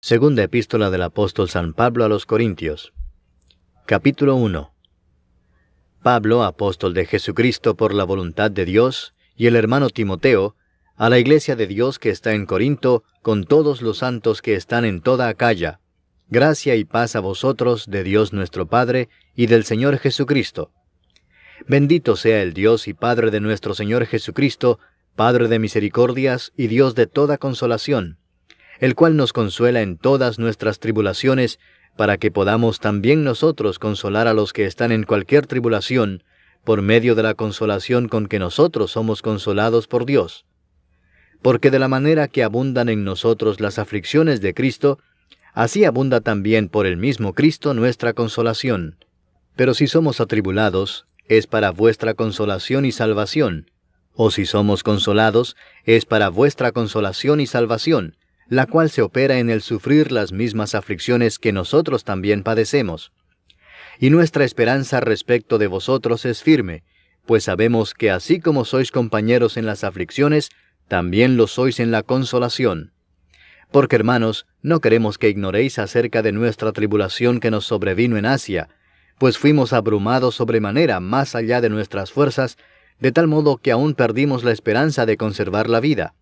Segunda epístola del apóstol San Pablo a los Corintios. Capítulo 1. Pablo, apóstol de Jesucristo por la voluntad de Dios, y el hermano Timoteo, a la iglesia de Dios que está en Corinto, con todos los santos que están en toda Acaya. Gracia y paz a vosotros de Dios nuestro Padre y del Señor Jesucristo. Bendito sea el Dios y Padre de nuestro Señor Jesucristo, Padre de misericordias y Dios de toda consolación, el cual nos consuela en todas nuestras tribulaciones, para que podamos también nosotros consolar a los que están en cualquier tribulación, por medio de la consolación con que nosotros somos consolados por Dios. Porque de la manera que abundan en nosotros las aflicciones de Cristo, así abunda también por el mismo Cristo nuestra consolación. Pero si somos atribulados, es para vuestra consolación y salvación, o si somos consolados, es para vuestra consolación y salvación, la cual se opera en el sufrir las mismas aflicciones que nosotros también padecemos. Y nuestra esperanza respecto de vosotros es firme, pues sabemos que así como sois compañeros en las aflicciones, también lo sois en la consolación. Porque, hermanos, no queremos que ignoréis acerca de nuestra tribulación que nos sobrevino en Asia, pues fuimos abrumados sobremanera más allá de nuestras fuerzas, de tal modo que aún perdimos la esperanza de conservar la vida.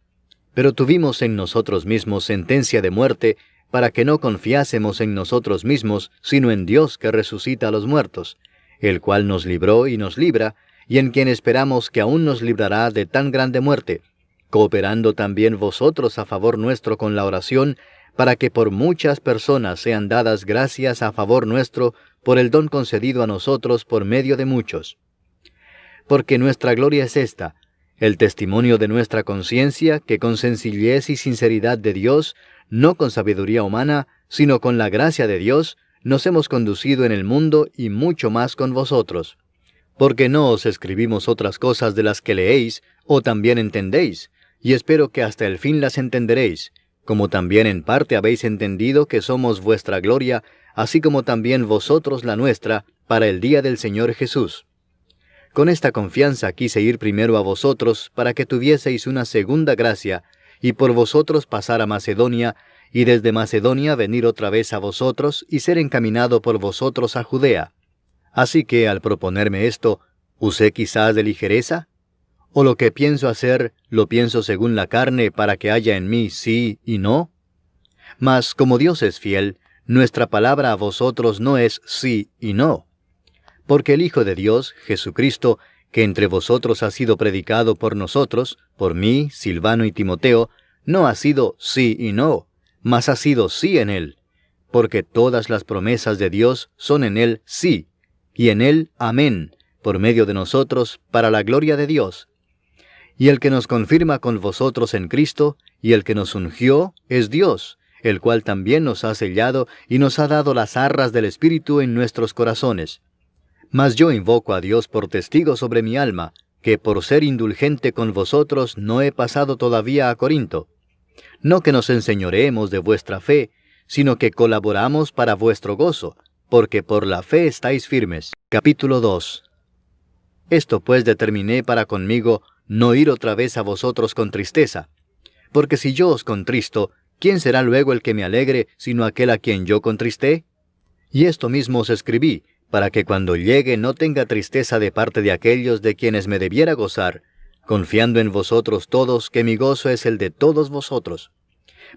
Pero tuvimos en nosotros mismos sentencia de muerte, para que no confiásemos en nosotros mismos, sino en Dios que resucita a los muertos, el cual nos libró y nos libra, y en quien esperamos que aún nos librará de tan grande muerte, cooperando también vosotros a favor nuestro con la oración, para que por muchas personas sean dadas gracias a favor nuestro, por el don concedido a nosotros por medio de muchos. Porque nuestra gloria es esta, el testimonio de nuestra conciencia, que con sencillez y sinceridad de Dios, no con sabiduría humana, sino con la gracia de Dios, nos hemos conducido en el mundo y mucho más con vosotros. Porque no os escribimos otras cosas de las que leéis, o también entendéis, y espero que hasta el fin las entenderéis, como también en parte habéis entendido que somos vuestra gloria, así como también vosotros la nuestra, para el día del Señor Jesús. Con esta confianza quise ir primero a vosotros, para que tuvieseis una segunda gracia, y por vosotros pasar a Macedonia, y desde Macedonia venir otra vez a vosotros, y ser encaminado por vosotros a Judea. Así que, al proponerme esto, ¿usé quizás de ligereza? ¿O lo que pienso hacer, lo pienso según la carne, para que haya en mí sí y no? Mas, como Dios es fiel, nuestra palabra a vosotros no es sí y no. Porque el Hijo de Dios, Jesucristo, que entre vosotros ha sido predicado por nosotros, por mí, Silvano y Timoteo, no ha sido sí y no, mas ha sido sí en él, porque todas las promesas de Dios son en él sí, y en él amén, por medio de nosotros, para la gloria de Dios. Y el que nos confirma con vosotros en Cristo, y el que nos ungió, es Dios, el cual también nos ha sellado y nos ha dado las arras del Espíritu en nuestros corazones. Mas yo invoco a Dios por testigo sobre mi alma, que por ser indulgente con vosotros no he pasado todavía a Corinto. No que nos enseñoreemos de vuestra fe, sino que colaboramos para vuestro gozo, porque por la fe estáis firmes. Capítulo 2. Esto pues determiné para conmigo no ir otra vez a vosotros con tristeza. Porque si yo os contristo, ¿quién será luego el que me alegre, sino aquel a quien yo contristé? Y esto mismo os escribí, para que cuando llegue no tenga tristeza de parte de aquellos de quienes me debiera gozar, confiando en vosotros todos que mi gozo es el de todos vosotros.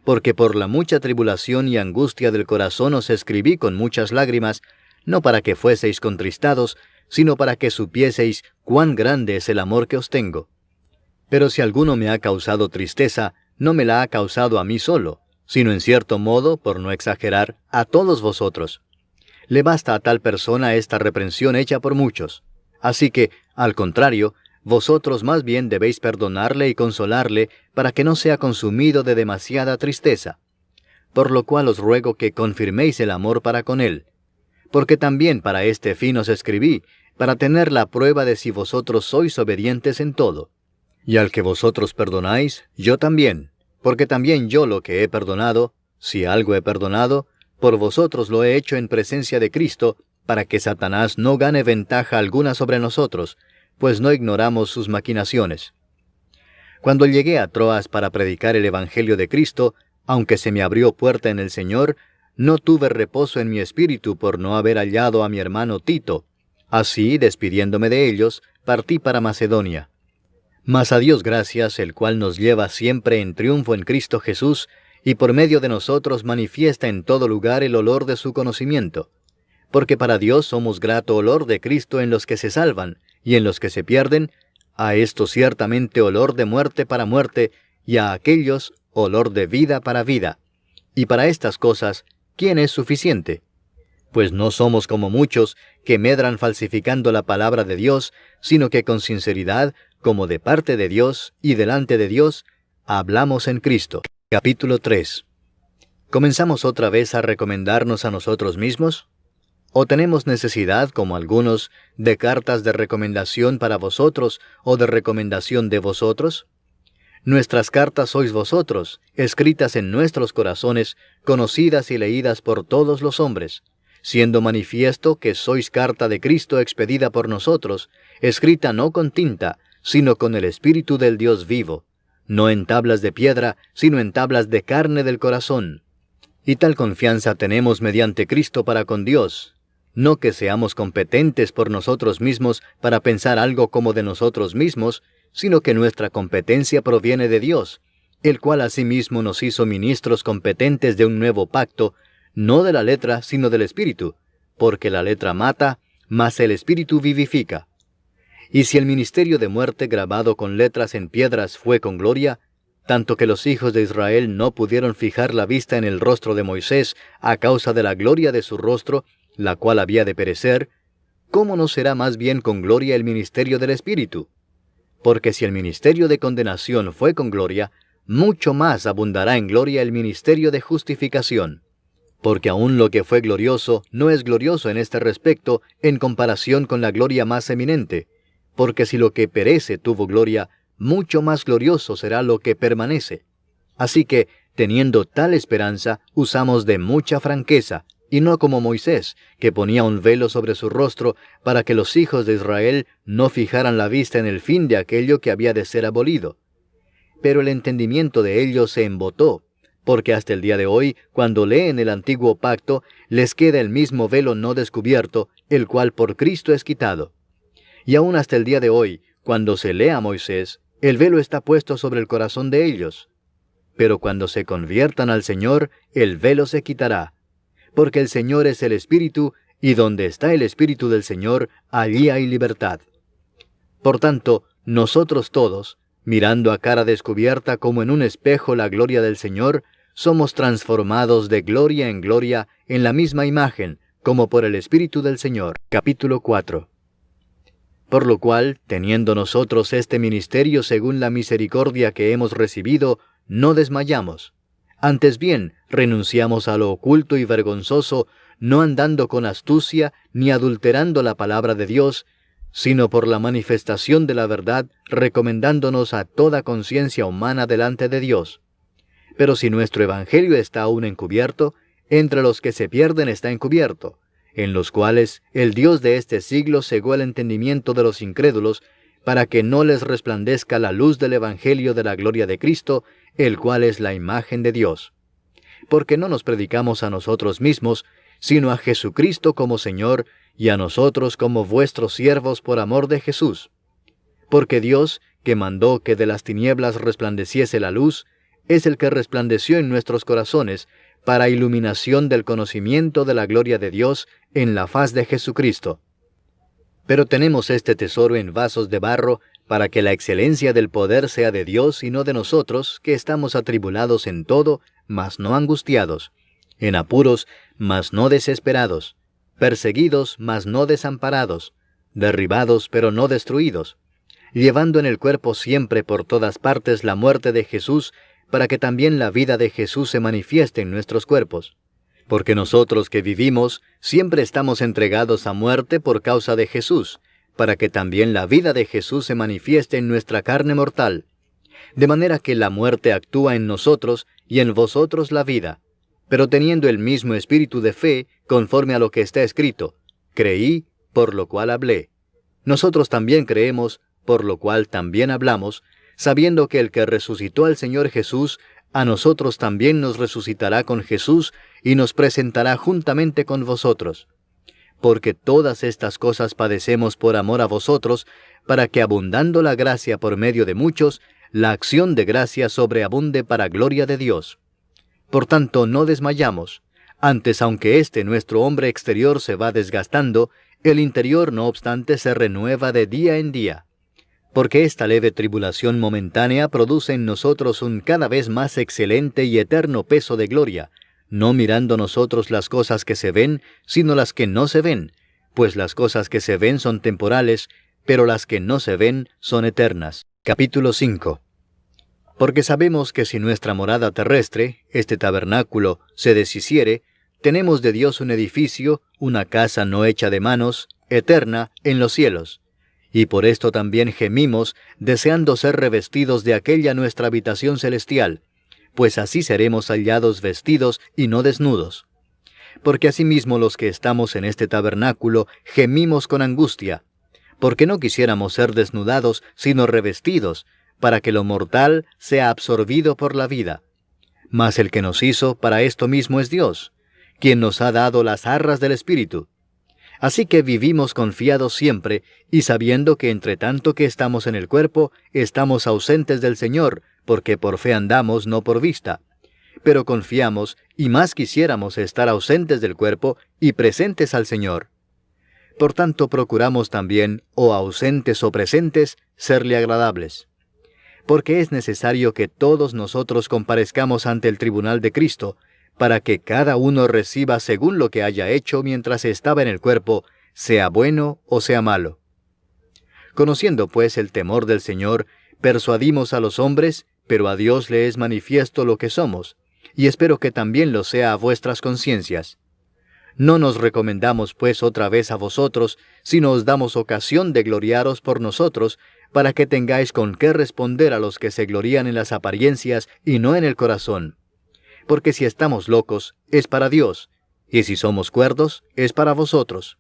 Porque por la mucha tribulación y angustia del corazón os escribí con muchas lágrimas, no para que fueseis contristados, sino para que supieseis cuán grande es el amor que os tengo. Pero si alguno me ha causado tristeza, no me la ha causado a mí solo, sino en cierto modo, por no exagerar, a todos vosotros. Le basta a tal persona esta reprensión hecha por muchos. Así que, al contrario, vosotros más bien debéis perdonarle y consolarle, para que no sea consumido de demasiada tristeza. Por lo cual os ruego que confirméis el amor para con él. Porque también para este fin os escribí, para tener la prueba de si vosotros sois obedientes en todo. Y al que vosotros perdonáis, yo también, porque también yo lo que he perdonado, si algo he perdonado, por vosotros lo he hecho en presencia de Cristo, para que Satanás no gane ventaja alguna sobre nosotros, pues no ignoramos sus maquinaciones. Cuando llegué a Troas para predicar el Evangelio de Cristo, aunque se me abrió puerta en el Señor, no tuve reposo en mi espíritu por no haber hallado a mi hermano Tito. Así, despidiéndome de ellos, partí para Macedonia. Mas a Dios gracias, el cual nos lleva siempre en triunfo en Cristo Jesús, y por medio de nosotros manifiesta en todo lugar el olor de su conocimiento. Porque para Dios somos grato olor de Cristo en los que se salvan, y en los que se pierden, a estos ciertamente olor de muerte para muerte, y a aquellos olor de vida para vida. Y para estas cosas, ¿quién es suficiente? Pues no somos como muchos que medran falsificando la palabra de Dios, sino que con sinceridad, como de parte de Dios y delante de Dios, hablamos en Cristo. Capítulo 3. ¿Comenzamos otra vez a recomendarnos a nosotros mismos? ¿O tenemos necesidad, como algunos, de cartas de recomendación para vosotros o de recomendación de vosotros? Nuestras cartas sois vosotros, escritas en nuestros corazones, conocidas y leídas por todos los hombres, siendo manifiesto que sois carta de Cristo expedida por nosotros, escrita no con tinta, sino con el Espíritu del Dios vivo, no en tablas de piedra, sino en tablas de carne del corazón. Y tal confianza tenemos mediante Cristo para con Dios, no que seamos competentes por nosotros mismos para pensar algo como de nosotros mismos, sino que nuestra competencia proviene de Dios, el cual asimismo nos hizo ministros competentes de un nuevo pacto, no de la letra, sino del Espíritu, porque la letra mata, mas el Espíritu vivifica. Y si el ministerio de muerte grabado con letras en piedras fue con gloria, tanto que los hijos de Israel no pudieron fijar la vista en el rostro de Moisés a causa de la gloria de su rostro, la cual había de perecer, ¿cómo no será más bien con gloria el ministerio del Espíritu? Porque si el ministerio de condenación fue con gloria, mucho más abundará en gloria el ministerio de justificación. Porque aún lo que fue glorioso no es glorioso en este respecto en comparación con la gloria más eminente, porque si lo que perece tuvo gloria, mucho más glorioso será lo que permanece. Así que, teniendo tal esperanza, usamos de mucha franqueza, y no como Moisés, que ponía un velo sobre su rostro para que los hijos de Israel no fijaran la vista en el fin de aquello que había de ser abolido. Pero el entendimiento de ellos se embotó, porque hasta el día de hoy, cuando leen el antiguo pacto, les queda el mismo velo no descubierto, el cual por Cristo es quitado. Y aún hasta el día de hoy, cuando se lee a Moisés, el velo está puesto sobre el corazón de ellos. Pero cuando se conviertan al Señor, el velo se quitará. Porque el Señor es el Espíritu, y donde está el Espíritu del Señor, allí hay libertad. Por tanto, nosotros todos, mirando a cara descubierta como en un espejo la gloria del Señor, somos transformados de gloria en gloria en la misma imagen, como por el Espíritu del Señor. Capítulo 4. Por lo cual, teniendo nosotros este ministerio según la misericordia que hemos recibido, no desmayamos. Antes bien, renunciamos a lo oculto y vergonzoso, no andando con astucia, ni adulterando la palabra de Dios, sino por la manifestación de la verdad, recomendándonos a toda conciencia humana delante de Dios. Pero si nuestro evangelio está aún encubierto, entre los que se pierden está encubierto, en los cuales el Dios de este siglo cegó el entendimiento de los incrédulos, para que no les resplandezca la luz del evangelio de la gloria de Cristo, el cual es la imagen de Dios. Porque no nos predicamos a nosotros mismos, sino a Jesucristo como Señor, y a nosotros como vuestros siervos por amor de Jesús. Porque Dios, que mandó que de las tinieblas resplandeciese la luz, es el que resplandeció en nuestros corazones, para iluminación del conocimiento de la gloria de Dios en la faz de Jesucristo. Pero tenemos este tesoro en vasos de barro, para que la excelencia del poder sea de Dios y no de nosotros, que estamos atribulados en todo, mas no angustiados, en apuros, mas no desesperados, perseguidos, mas no desamparados, derribados, pero no destruidos, llevando en el cuerpo siempre por todas partes la muerte de Jesús, para que también la vida de Jesús se manifieste en nuestros cuerpos. Porque nosotros que vivimos, siempre estamos entregados a muerte por causa de Jesús, para que también la vida de Jesús se manifieste en nuestra carne mortal. De manera que la muerte actúa en nosotros y en vosotros la vida. Pero teniendo el mismo espíritu de fe, conforme a lo que está escrito, creí, por lo cual hablé. Nosotros también creemos, por lo cual también hablamos, sabiendo que el que resucitó al Señor Jesús, a nosotros también nos resucitará con Jesús y nos presentará juntamente con vosotros. Porque todas estas cosas padecemos por amor a vosotros, para que abundando la gracia por medio de muchos, la acción de gracia sobreabunde para gloria de Dios. Por tanto, no desmayamos. Antes, aunque nuestro hombre exterior se va desgastando, el interior, no obstante, se renueva de día en día. Porque esta leve tribulación momentánea produce en nosotros un cada vez más excelente y eterno peso de gloria, no mirando nosotros las cosas que se ven, sino las que no se ven, pues las cosas que se ven son temporales, pero las que no se ven son eternas. Capítulo 5. Porque sabemos que si nuestra morada terrestre, este tabernáculo, se deshiciere, tenemos de Dios un edificio, una casa no hecha de manos, eterna, en los cielos. Y por esto también gemimos, deseando ser revestidos de aquella nuestra habitación celestial, pues así seremos hallados vestidos y no desnudos. Porque asimismo los que estamos en este tabernáculo gemimos con angustia, porque no quisiéramos ser desnudados, sino revestidos, para que lo mortal sea absorbido por la vida. Mas el que nos hizo para esto mismo es Dios, quien nos ha dado las arras del Espíritu. Así que vivimos confiados siempre, y sabiendo que entre tanto que estamos en el cuerpo, estamos ausentes del Señor, porque por fe andamos, no por vista. Pero confiamos, y más quisiéramos estar ausentes del cuerpo y presentes al Señor. Por tanto procuramos también, o ausentes o presentes, serle agradables. Porque es necesario que todos nosotros comparezcamos ante el tribunal de Cristo, para que cada uno reciba según lo que haya hecho mientras estaba en el cuerpo, sea bueno o sea malo. Conociendo pues el temor del Señor, persuadimos a los hombres, pero a Dios le es manifiesto lo que somos, y espero que también lo sea a vuestras conciencias. No nos recomendamos pues otra vez a vosotros, sino os damos ocasión de gloriaros por nosotros, para que tengáis con qué responder a los que se glorían en las apariencias y no en el corazón. Porque si estamos locos, es para Dios, y si somos cuerdos, es para vosotros.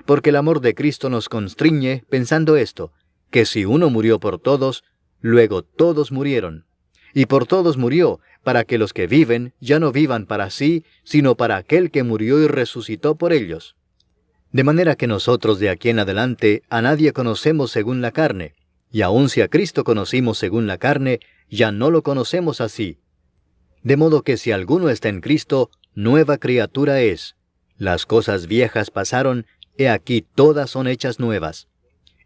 Porque el amor de Cristo nos constriñe, pensando esto, que si uno murió por todos, luego todos murieron. Y por todos murió, para que los que viven ya no vivan para sí, sino para aquel que murió y resucitó por ellos. De manera que nosotros de aquí en adelante a nadie conocemos según la carne, y aun si a Cristo conocimos según la carne, ya no lo conocemos así. De modo que si alguno está en Cristo, nueva criatura es. Las cosas viejas pasaron, he aquí todas son hechas nuevas.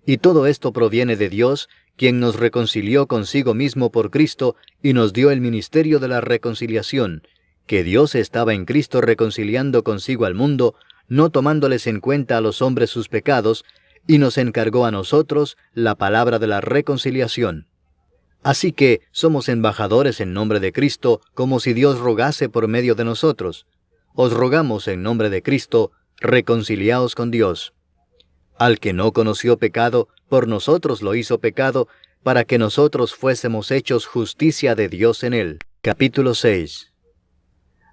Y todo esto proviene de Dios, quien nos reconcilió consigo mismo por Cristo y nos dio el ministerio de la reconciliación, que Dios estaba en Cristo reconciliando consigo al mundo, no tomándoles en cuenta a los hombres sus pecados, y nos encargó a nosotros la palabra de la reconciliación. Así que somos embajadores en nombre de Cristo, como si Dios rogase por medio de nosotros. Os rogamos en nombre de Cristo, reconciliaos con Dios. Al que no conoció pecado, por nosotros lo hizo pecado, para que nosotros fuésemos hechos justicia de Dios en él. Capítulo 6.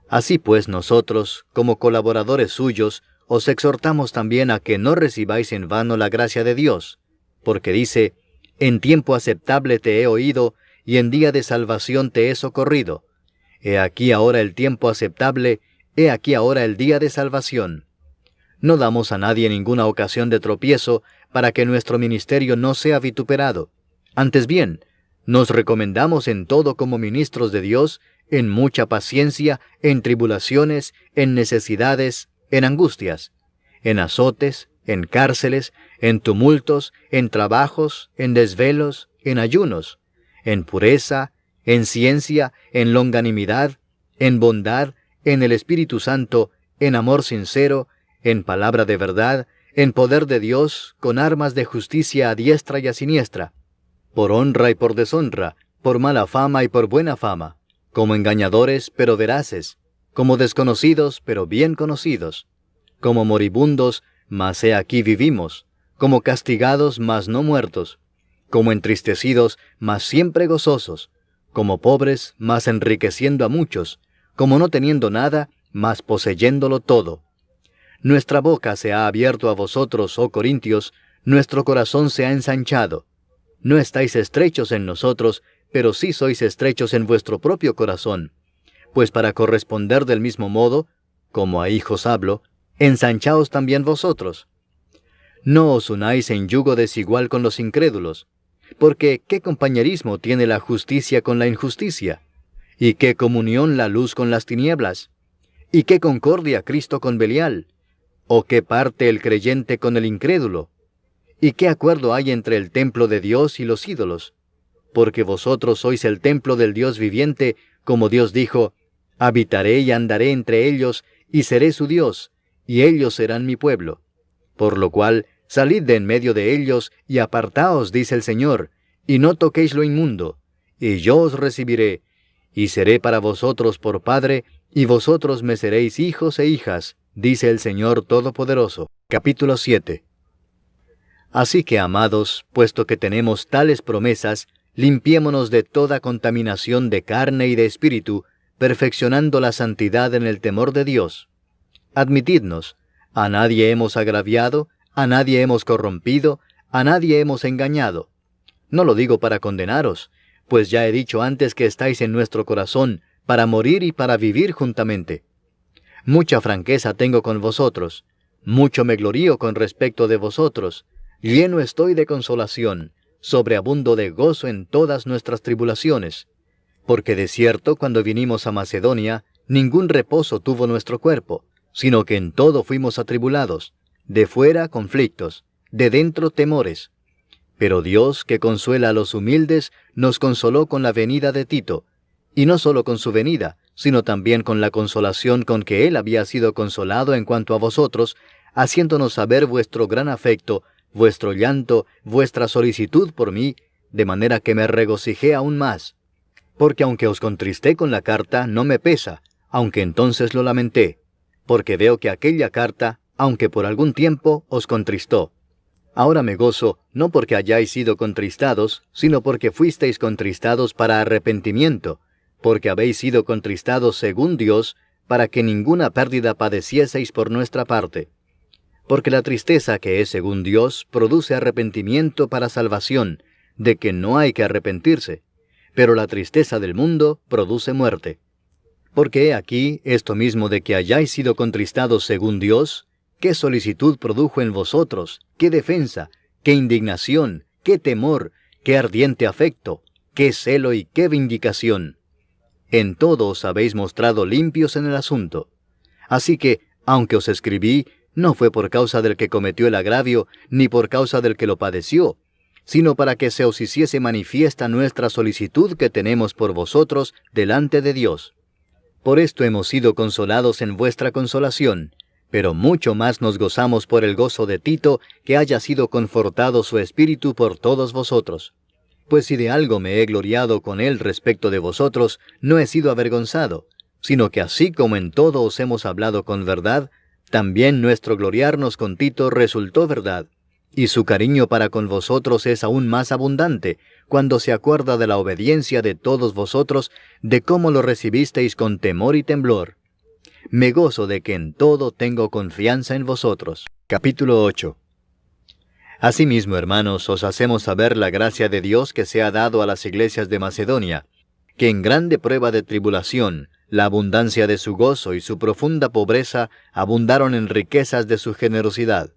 Así pues nosotros, como colaboradores suyos, os exhortamos también a que no recibáis en vano la gracia de Dios, porque dice, en tiempo aceptable te he oído, y en día de salvación te he socorrido. He aquí ahora el tiempo aceptable, he aquí ahora el día de salvación. No damos a nadie ninguna ocasión de tropiezo, para que nuestro ministerio no sea vituperado. Antes bien, nos recomendamos en todo como ministros de Dios, en mucha paciencia, en tribulaciones, en necesidades, en angustias, en azotes, en cárceles, en tumultos, en trabajos, en desvelos, en ayunos, en pureza, en ciencia, en longanimidad, en bondad, en el Espíritu Santo, en amor sincero, en palabra de verdad, en poder de Dios, con armas de justicia a diestra y a siniestra, por honra y por deshonra, por mala fama y por buena fama, como engañadores pero veraces, como desconocidos pero bien conocidos, como moribundos, mas he aquí vivimos, como castigados mas no muertos, como entristecidos mas siempre gozosos, como pobres mas enriqueciendo a muchos, como no teniendo nada mas poseyéndolo todo. Nuestra boca se ha abierto a vosotros, oh Corintios, nuestro corazón se ha ensanchado. No estáis estrechos en nosotros, pero sí sois estrechos en vuestro propio corazón. Pues para corresponder del mismo modo, como a hijos hablo, ensanchaos también vosotros. No os unáis en yugo desigual con los incrédulos, porque ¿qué compañerismo tiene la justicia con la injusticia? ¿Y qué comunión la luz con las tinieblas? ¿Y qué concordia Cristo con Belial? ¿O qué parte el creyente con el incrédulo? ¿Y qué acuerdo hay entre el templo de Dios y los ídolos? Porque vosotros sois el templo del Dios viviente, como Dios dijo, habitaré y andaré entre ellos, y seré su Dios, y ellos serán mi pueblo. Por lo cual, salid de en medio de ellos, y apartaos, dice el Señor, y no toquéis lo inmundo, y yo os recibiré, y seré para vosotros por Padre, y vosotros me seréis hijos e hijas, dice el Señor Todopoderoso. Capítulo 7. Así que, amados, puesto que tenemos tales promesas, limpiémonos de toda contaminación de carne y de espíritu, perfeccionando la santidad en el temor de Dios. Admitidnos, a nadie hemos agraviado, a nadie hemos corrompido, a nadie hemos engañado. No lo digo para condenaros, pues ya he dicho antes que estáis en nuestro corazón, para morir y para vivir juntamente. Mucha franqueza tengo con vosotros, mucho me glorío con respecto de vosotros, lleno estoy de consolación, sobreabundo de gozo en todas nuestras tribulaciones. Porque de cierto, cuando vinimos a Macedonia, ningún reposo tuvo nuestro cuerpo, sino que en todo fuimos atribulados, de fuera conflictos, de dentro temores. Pero Dios, que consuela a los humildes, nos consoló con la venida de Tito, y no solo con su venida, sino también con la consolación con que él había sido consolado en cuanto a vosotros, haciéndonos saber vuestro gran afecto, vuestro llanto, vuestra solicitud por mí, de manera que me regocijé aún más. Porque aunque os contristé con la carta, no me pesa, aunque entonces lo lamenté, porque veo que aquella carta, aunque por algún tiempo, os contristó. Ahora me gozo, no porque hayáis sido contristados, sino porque fuisteis contristados para arrepentimiento, porque habéis sido contristados según Dios, para que ninguna pérdida padecieseis por nuestra parte. Porque la tristeza que es según Dios produce arrepentimiento para salvación, de que no hay que arrepentirse, pero la tristeza del mundo produce muerte. Porque he aquí esto mismo de que hayáis sido contristados según Dios, qué solicitud produjo en vosotros, qué defensa, qué indignación, qué temor, qué ardiente afecto, qué celo y qué vindicación. En todo os habéis mostrado limpios en el asunto. Así que, aunque os escribí, no fue por causa del que cometió el agravio, ni por causa del que lo padeció, sino para que se os hiciese manifiesta nuestra solicitud que tenemos por vosotros delante de Dios. Por esto hemos sido consolados en vuestra consolación, pero mucho más nos gozamos por el gozo de Tito, que haya sido confortado su espíritu por todos vosotros. Pues si de algo me he gloriado con él respecto de vosotros, no he sido avergonzado, sino que así como en todo os hemos hablado con verdad, también nuestro gloriarnos con Tito resultó verdad, y su cariño para con vosotros es aún más abundante, cuando se acuerda de la obediencia de todos vosotros, de cómo lo recibisteis con temor y temblor. Me gozo de que en todo tengo confianza en vosotros. Capítulo 8. Asimismo, hermanos, os hacemos saber la gracia de Dios que se ha dado a las iglesias de Macedonia, que en grande prueba de tribulación, la abundancia de su gozo y su profunda pobreza abundaron en riquezas de su generosidad.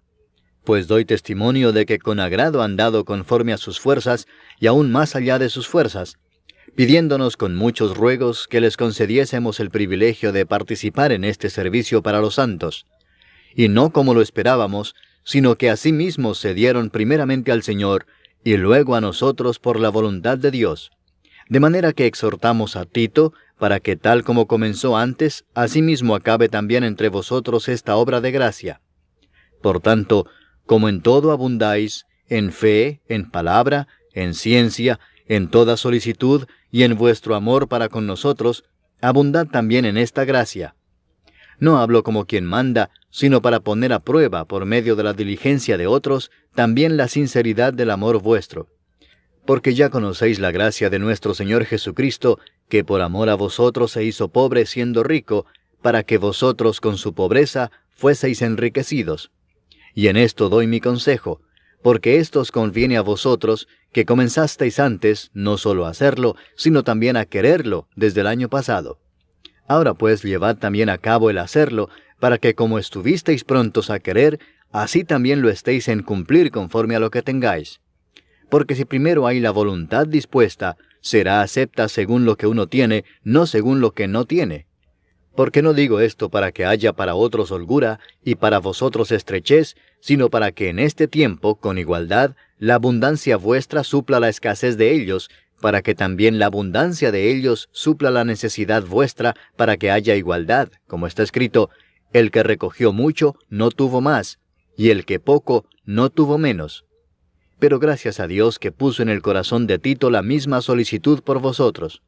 Pues doy testimonio de que con agrado han dado conforme a sus fuerzas y aún más allá de sus fuerzas, pidiéndonos con muchos ruegos que les concediésemos el privilegio de participar en este servicio para los santos. Y no como lo esperábamos, sino que asimismo se dieron primeramente al Señor, y luego a nosotros por la voluntad de Dios. De manera que exhortamos a Tito, para que tal como comenzó antes, asimismo acabe también entre vosotros esta obra de gracia. Por tanto, como en todo abundáis, en fe, en palabra, en ciencia, en toda solicitud, y en vuestro amor para con nosotros, abundad también en esta gracia. No hablo como quien manda, sino para poner a prueba, por medio de la diligencia de otros, también la sinceridad del amor vuestro. Porque ya conocéis la gracia de nuestro Señor Jesucristo, que por amor a vosotros se hizo pobre siendo rico, para que vosotros con su pobreza fueseis enriquecidos. Y en esto doy mi consejo, porque esto os conviene a vosotros, que comenzasteis antes no solo a hacerlo, sino también a quererlo desde el año pasado. Ahora pues llevad también a cabo el hacerlo, para que como estuvisteis prontos a querer, así también lo estéis en cumplir conforme a lo que tengáis. Porque si primero hay la voluntad dispuesta, será acepta según lo que uno tiene, no según lo que no tiene. Porque no digo esto para que haya para otros holgura y para vosotros estrechez, sino para que en este tiempo, con igualdad, la abundancia vuestra supla la escasez de ellos, para que también la abundancia de ellos supla la necesidad vuestra, para que haya igualdad, como está escrito, el que recogió mucho no tuvo más, y el que poco no tuvo menos. Pero gracias a Dios que puso en el corazón de Tito la misma solicitud por vosotros.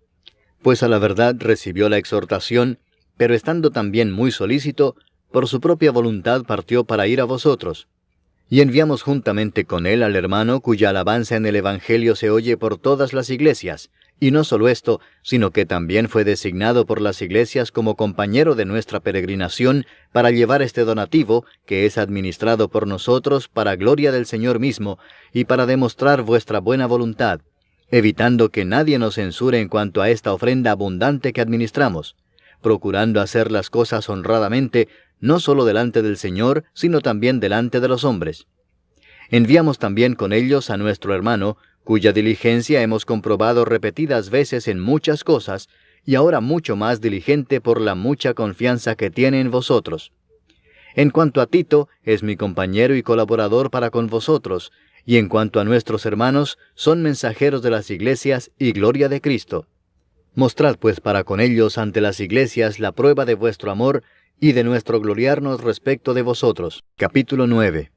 Pues a la verdad recibió la exhortación, pero estando también muy solícito, por su propia voluntad partió para ir a vosotros. Y enviamos juntamente con él al hermano cuya alabanza en el Evangelio se oye por todas las iglesias, y no solo esto, sino que también fue designado por las iglesias como compañero de nuestra peregrinación para llevar este donativo, que es administrado por nosotros para gloria del Señor mismo, y para demostrar vuestra buena voluntad, evitando que nadie nos censure en cuanto a esta ofrenda abundante que administramos, procurando hacer las cosas honradamente, no solo delante del Señor, sino también delante de los hombres. Enviamos también con ellos a nuestro hermano, cuya diligencia hemos comprobado repetidas veces en muchas cosas, y ahora mucho más diligente por la mucha confianza que tiene en vosotros. En cuanto a Tito, es mi compañero y colaborador para con vosotros, y en cuanto a nuestros hermanos, son mensajeros de las iglesias y gloria de Cristo. Mostrad pues para con ellos ante las iglesias la prueba de vuestro amor y de nuestro gloriarnos respecto de vosotros. Capítulo 9.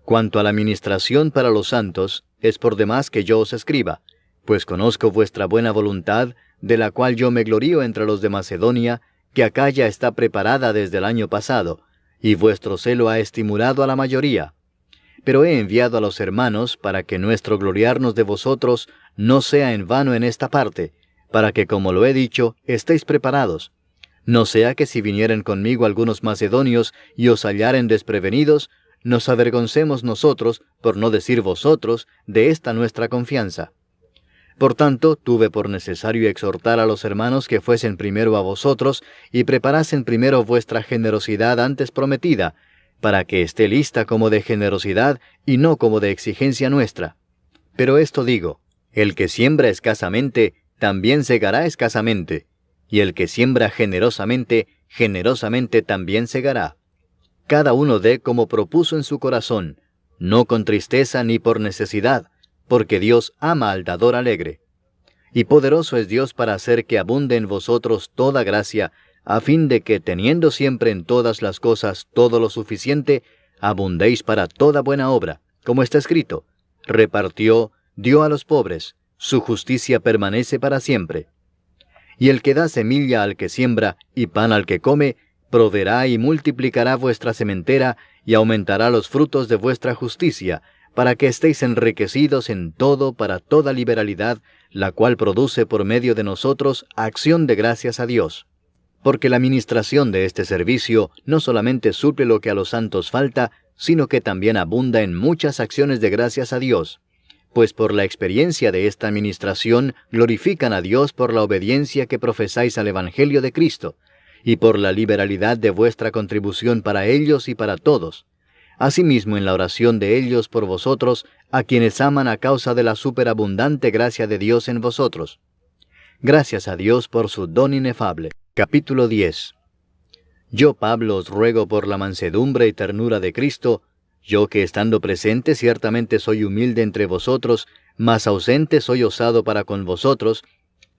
Cuanto a la ministración para los santos, es por demás que yo os escriba, pues conozco vuestra buena voluntad, de la cual yo me glorío entre los de Macedonia, que acá ya está preparada desde el año pasado, y vuestro celo ha estimulado a la mayoría. Pero he enviado a los hermanos para que nuestro gloriarnos de vosotros no sea en vano en esta parte, para que, como lo he dicho, estéis preparados. No sea que si vinieren conmigo algunos macedonios y os hallaren desprevenidos, nos avergoncemos nosotros, por no decir vosotros, de esta nuestra confianza. Por tanto, tuve por necesario exhortar a los hermanos que fuesen primero a vosotros y preparasen primero vuestra generosidad antes prometida, para que esté lista como de generosidad y no como de exigencia nuestra. Pero esto digo, el que siembra escasamente, también segará escasamente, y el que siembra generosamente, generosamente también segará. Cada uno dé como propuso en su corazón, no con tristeza ni por necesidad, porque Dios ama al dador alegre. Y poderoso es Dios para hacer que abunde en vosotros toda gracia, a fin de que, teniendo siempre en todas las cosas todo lo suficiente, abundéis para toda buena obra, como está escrito, repartió, dio a los pobres, su justicia permanece para siempre. Y el que da semilla al que siembra y pan al que come, proveerá y multiplicará vuestra sementera y aumentará los frutos de vuestra justicia, para que estéis enriquecidos en todo para toda liberalidad, la cual produce por medio de nosotros acción de gracias a Dios. Porque la ministración de este servicio no solamente suple lo que a los santos falta, sino que también abunda en muchas acciones de gracias a Dios. Pues por la experiencia de esta administración glorifican a Dios por la obediencia que profesáis al Evangelio de Cristo, y por la liberalidad de vuestra contribución para ellos y para todos. Asimismo en la oración de ellos por vosotros, a quienes aman a causa de la superabundante gracia de Dios en vosotros. Gracias a Dios por su don inefable. Capítulo 10. Yo, Pablo, os ruego por la mansedumbre y ternura de Cristo, yo que estando presente ciertamente soy humilde entre vosotros, mas ausente soy osado para con vosotros,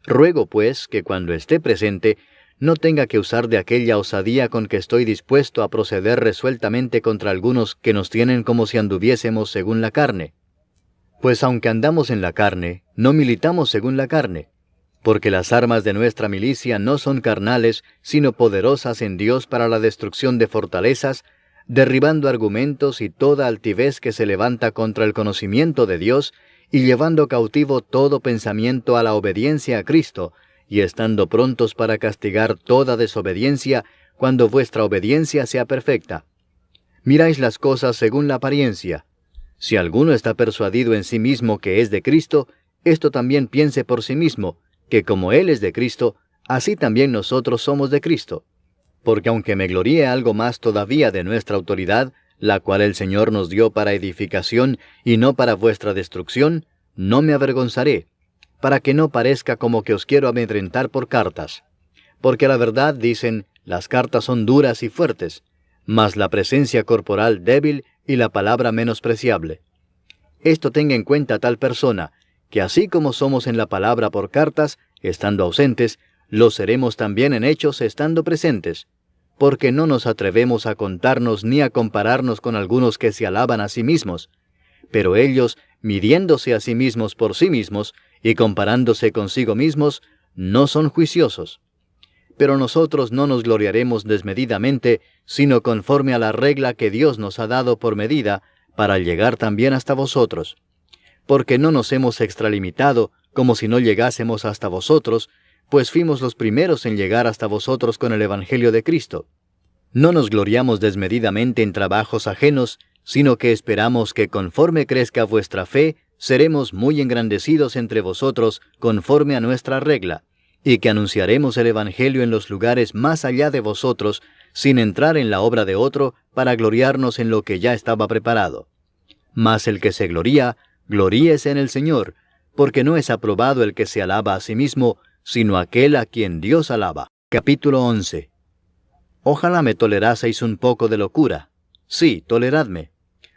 ruego pues que cuando esté presente, no tenga que usar de aquella osadía con que estoy dispuesto a proceder resueltamente contra algunos que nos tienen como si anduviésemos según la carne. Pues aunque andamos en la carne, no militamos según la carne, porque las armas de nuestra milicia no son carnales, sino poderosas en Dios para la destrucción de fortalezas, derribando argumentos y toda altivez que se levanta contra el conocimiento de Dios, y llevando cautivo todo pensamiento a la obediencia a Cristo, y estando prontos para castigar toda desobediencia, cuando vuestra obediencia sea perfecta. Miráis las cosas según la apariencia. Si alguno está persuadido en sí mismo que es de Cristo, esto también piense por sí mismo, que como Él es de Cristo, así también nosotros somos de Cristo. Porque aunque me gloríe algo más todavía de nuestra autoridad, la cual el Señor nos dio para edificación y no para vuestra destrucción, no me avergonzaré, para que no parezca como que os quiero amedrentar por cartas. Porque la verdad, dicen, las cartas son duras y fuertes, mas la presencia corporal débil y la palabra menospreciable. Esto tenga en cuenta tal persona, que así como somos en la palabra por cartas, estando ausentes, lo seremos también en hechos estando presentes, porque no nos atrevemos a contarnos ni a compararnos con algunos que se alaban a sí mismos, pero ellos, midiéndose a sí mismos por sí mismos y comparándose consigo mismos, no son juiciosos. Pero nosotros no nos gloriaremos desmedidamente, sino conforme a la regla que Dios nos ha dado por medida, para llegar también hasta vosotros. Porque no nos hemos extralimitado, como si no llegásemos hasta vosotros, pues fuimos los primeros en llegar hasta vosotros con el Evangelio de Cristo. No nos gloriamos desmedidamente en trabajos ajenos, sino que esperamos que conforme crezca vuestra fe, seremos muy engrandecidos entre vosotros conforme a nuestra regla, y que anunciaremos el Evangelio en los lugares más allá de vosotros, sin entrar en la obra de otro, para gloriarnos en lo que ya estaba preparado. Mas el que se gloría, gloríese en el Señor, porque no es aprobado el que se alaba a sí mismo, sino aquel a quien Dios alaba. Capítulo 11. Ojalá me toleraseis un poco de locura. Sí, toleradme,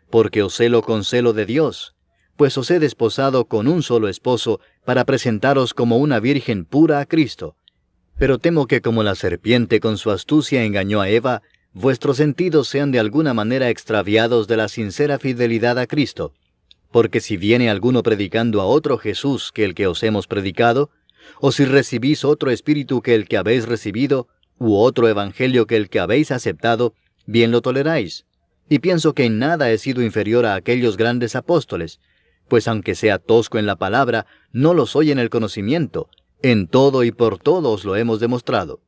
porque os celo con celo de Dios, pues os he desposado con un solo esposo, para presentaros como una virgen pura a Cristo. Pero temo que como la serpiente con su astucia engañó a Eva, vuestros sentidos sean de alguna manera extraviados de la sincera fidelidad a Cristo. Porque si viene alguno predicando a otro Jesús que el que os hemos predicado, o si recibís otro espíritu que el que habéis recibido, u otro evangelio que el que habéis aceptado, bien lo toleráis. Y pienso que en nada he sido inferior a aquellos grandes apóstoles, pues aunque sea tosco en la palabra, no lo soy en el conocimiento, en todo y por todo os lo hemos demostrado.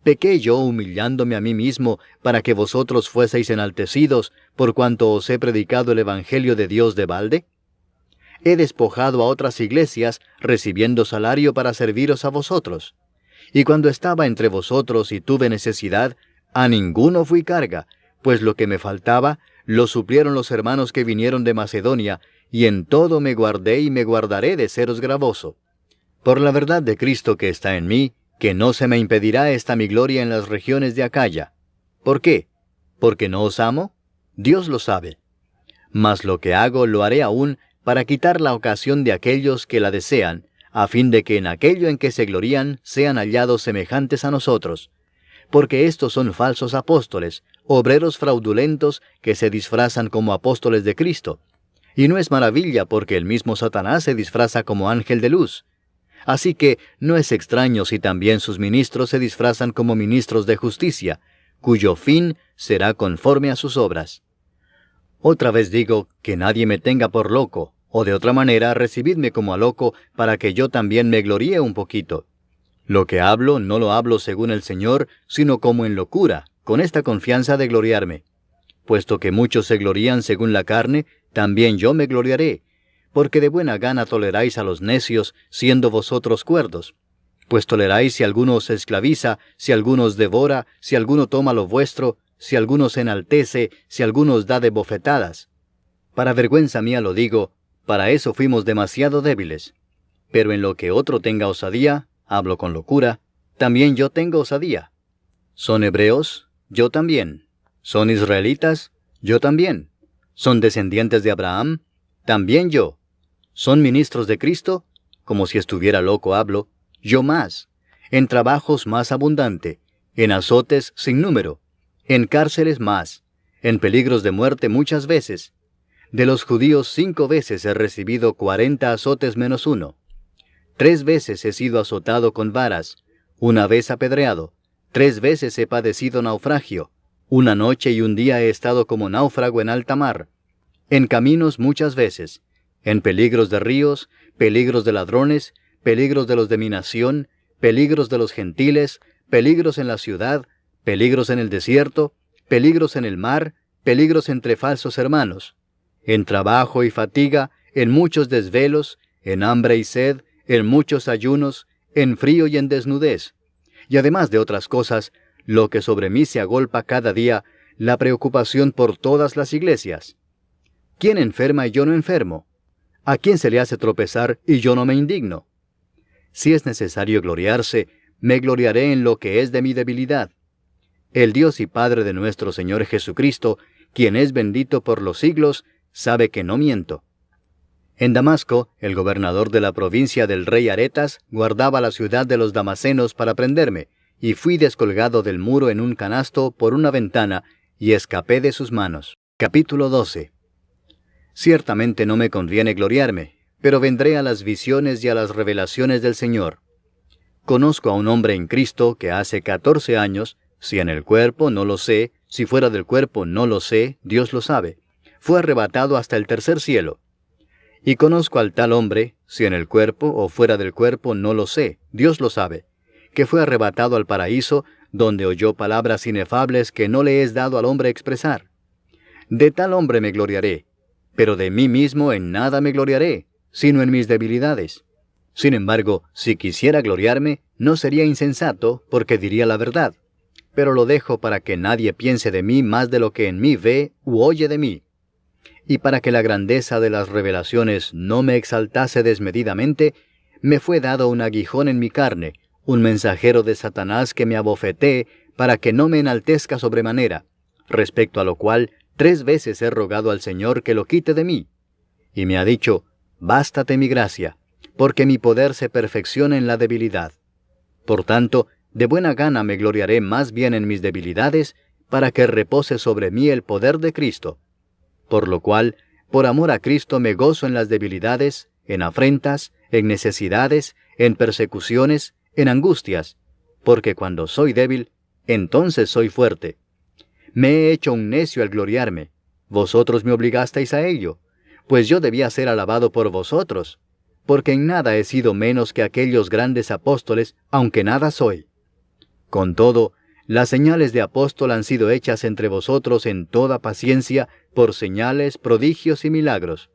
¿Pequé yo humillándome a mí mismo para que vosotros fueseis enaltecidos por cuanto os he predicado el Evangelio de Dios de balde? He despojado a otras iglesias, recibiendo salario para serviros a vosotros. Y cuando estaba entre vosotros y tuve necesidad, a ninguno fui carga, pues lo que me faltaba, lo suplieron los hermanos que vinieron de Macedonia, y en todo me guardé y me guardaré de seros gravoso. Por la verdad de Cristo que está en mí, que no se me impedirá esta mi gloria en las regiones de Acaya. ¿Por qué? ¿Porque no os amo? Dios lo sabe. Mas lo que hago lo haré aún para quitar la ocasión de aquellos que la desean, a fin de que en aquello en que se glorían sean hallados semejantes a nosotros. Porque estos son falsos apóstoles, obreros fraudulentos que se disfrazan como apóstoles de Cristo. Y no es maravilla porque el mismo Satanás se disfraza como ángel de luz. Así que no es extraño si también sus ministros se disfrazan como ministros de justicia, cuyo fin será conforme a sus obras. Otra vez digo, que nadie me tenga por loco, o de otra manera recibidme como a loco, para que yo también me gloríe un poquito. Lo que hablo no lo hablo según el Señor, sino como en locura, con esta confianza de gloriarme. Puesto que muchos se glorían según la carne, también yo me gloriaré, porque de buena gana toleráis a los necios, siendo vosotros cuerdos. Pues toleráis si alguno os esclaviza, si alguno os devora, si alguno toma lo vuestro, si alguno se enaltece, si alguno os da de bofetadas. Para vergüenza mía lo digo, para eso fuimos demasiado débiles. Pero en lo que otro tenga osadía, hablo con locura, también yo tengo osadía. ¿Son hebreos? Yo también. ¿Son israelitas? Yo también. ¿Son descendientes de Abraham? También yo. ¿Son ministros de Cristo? Como si estuviera loco hablo, yo más. En trabajos más abundante, en azotes sin número, en cárceles más, en peligros de muerte muchas veces. De los judíos 5 veces he recibido 40 azotes menos 1. 3 veces he sido azotado con varas, 1 vez apedreado, 3 veces he padecido naufragio, 1 noche y 1 día he estado como náufrago en alta mar, en caminos muchas veces, en peligros de ríos, peligros de ladrones, peligros de los de mi nación, peligros de los gentiles, peligros en la ciudad, peligros en el desierto, peligros en el mar, peligros entre falsos hermanos, en trabajo y fatiga, en muchos desvelos, en hambre y sed, en muchos ayunos, en frío y en desnudez. Y además de otras cosas, lo que sobre mí se agolpa cada día, la preocupación por todas las iglesias. ¿Quién enferma y yo no enfermo? ¿A quién se le hace tropezar y yo no me indigno? Si es necesario gloriarse, me gloriaré en lo que es de mi debilidad. El Dios y Padre de nuestro Señor Jesucristo, quien es bendito por los siglos, sabe que no miento. En Damasco, el gobernador de la provincia del rey Aretas guardaba la ciudad de los damasenos para prenderme, y fui descolgado del muro en un canasto por una ventana, y escapé de sus manos. Capítulo 12. Ciertamente no me conviene gloriarme, pero vendré a las visiones y a las revelaciones del Señor. Conozco a un hombre en Cristo que hace 14 años, si en el cuerpo no lo sé, si fuera del cuerpo no lo sé, Dios lo sabe, fue arrebatado hasta el tercer cielo. Y conozco al tal hombre, si en el cuerpo o fuera del cuerpo no lo sé, Dios lo sabe, que fue arrebatado al paraíso, donde oyó palabras inefables que no le es dado al hombre expresar. De tal hombre me gloriaré, pero de mí mismo en nada me gloriaré, sino en mis debilidades. Sin embargo, si quisiera gloriarme, no sería insensato, porque diría la verdad. Pero lo dejo para que nadie piense de mí más de lo que en mí ve u oye de mí. Y para que la grandeza de las revelaciones no me exaltase desmedidamente, me fue dado un aguijón en mi carne, un mensajero de Satanás que me abofetee, para que no me enaltezca sobremanera, respecto a lo cual 3 veces he rogado al Señor que lo quite de mí. Y me ha dicho, bástate mi gracia, porque mi poder se perfecciona en la debilidad. Por tanto, de buena gana me gloriaré más bien en mis debilidades, para que repose sobre mí el poder de Cristo. Por lo cual, por amor a Cristo me gozo en las debilidades, en afrentas, en necesidades, en persecuciones, en angustias, porque cuando soy débil, entonces soy fuerte. Me he hecho un necio al gloriarme, vosotros me obligasteis a ello, pues yo debía ser alabado por vosotros, porque en nada he sido menos que aquellos grandes apóstoles, aunque nada soy. Con todo, las señales de apóstol han sido hechas entre vosotros en toda paciencia, por señales, prodigios y milagros.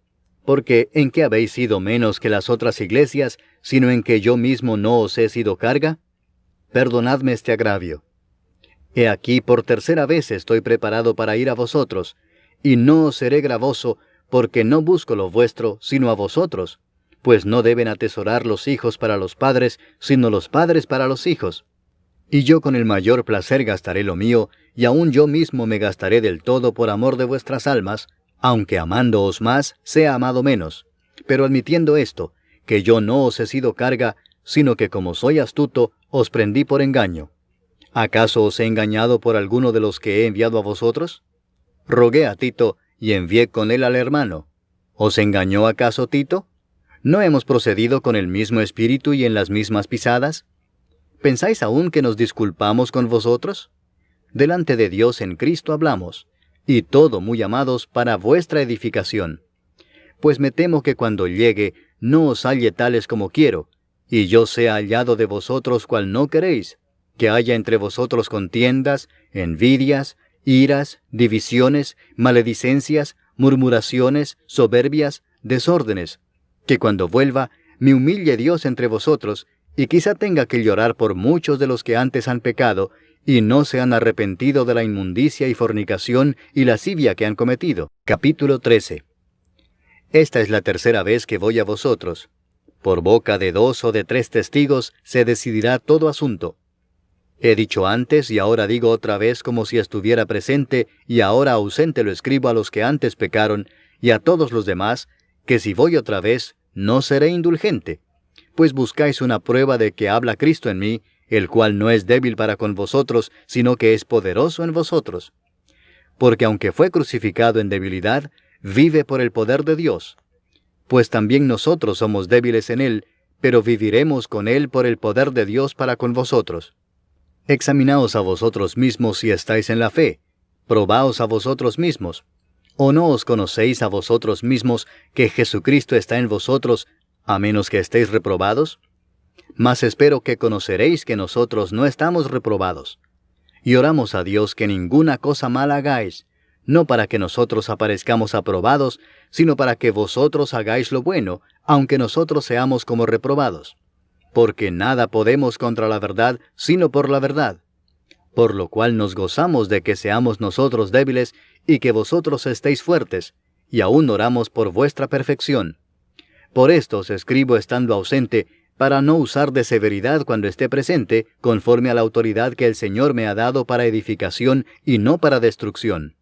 Porque ¿en qué habéis sido menos que las otras iglesias, sino en que yo mismo no os he sido carga? Perdonadme este agravio. He aquí por 3ª vez estoy preparado para ir a vosotros, y no os seré gravoso, porque no busco lo vuestro, sino a vosotros, pues no deben atesorar los hijos para los padres, sino los padres para los hijos. Y yo con el mayor placer gastaré lo mío, y aun yo mismo me gastaré del todo por amor de vuestras almas, aunque amándoos más, sea amado menos. Pero admitiendo esto, que yo no os he sido carga, sino que como soy astuto, os prendí por engaño. ¿Acaso os he engañado por alguno de los que he enviado a vosotros? Rogué a Tito, y envié con él al hermano. ¿Os engañó acaso Tito? ¿No hemos procedido con el mismo espíritu y en las mismas pisadas? ¿Pensáis aún que nos disculpamos con vosotros? Delante de Dios en Cristo hablamos, y todo, muy amados, para vuestra edificación. Pues me temo que cuando llegue, no os halle tales como quiero, y yo sea hallado de vosotros cual no queréis, que haya entre vosotros contiendas, envidias, iras, divisiones, maledicencias, murmuraciones, soberbias, desórdenes, que cuando vuelva, me humille Dios entre vosotros, y quizá tenga que llorar por muchos de los que antes han pecado, y no se han arrepentido de la inmundicia y fornicación y lascivia que han cometido. Capítulo 13. Esta es la 3ª vez que voy a vosotros. Por boca de 2 o de 3 testigos se decidirá todo asunto. He dicho antes y ahora digo otra vez como si estuviera presente, y ahora ausente lo escribo a los que antes pecaron, y a todos los demás, que si voy otra vez, no seré indulgente. Pues buscáis una prueba de que habla Cristo en mí, el cual no es débil para con vosotros, sino que es poderoso en vosotros. Porque aunque fue crucificado en debilidad, vive por el poder de Dios. Pues también nosotros somos débiles en él, pero viviremos con él por el poder de Dios para con vosotros. Examinaos a vosotros mismos si estáis en la fe, probaos a vosotros mismos. ¿O no os conocéis a vosotros mismos que Jesucristo está en vosotros, a menos que estéis reprobados? Mas espero que conoceréis que nosotros no estamos reprobados. Y oramos a Dios que ninguna cosa mala hagáis, no para que nosotros aparezcamos aprobados, sino para que vosotros hagáis lo bueno, aunque nosotros seamos como reprobados. Porque nada podemos contra la verdad, sino por la verdad. Por lo cual nos gozamos de que seamos nosotros débiles, y que vosotros estéis fuertes, y aún oramos por vuestra perfección. Por esto os escribo estando ausente, para no usar de severidad cuando esté presente, conforme a la autoridad que el Señor me ha dado para edificación y no para destrucción.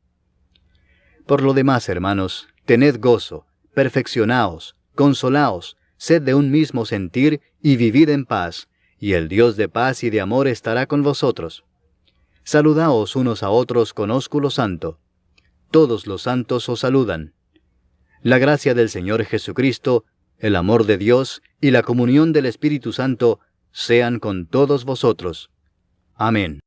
Por lo demás, hermanos, tened gozo, perfeccionaos, consolaos, sed de un mismo sentir y vivid en paz, y el Dios de paz y de amor estará con vosotros. Saludaos unos a otros con ósculo santo. Todos los santos os saludan. La gracia del Señor Jesucristo, el amor de Dios y la comunión del Espíritu Santo sean con todos vosotros. Amén.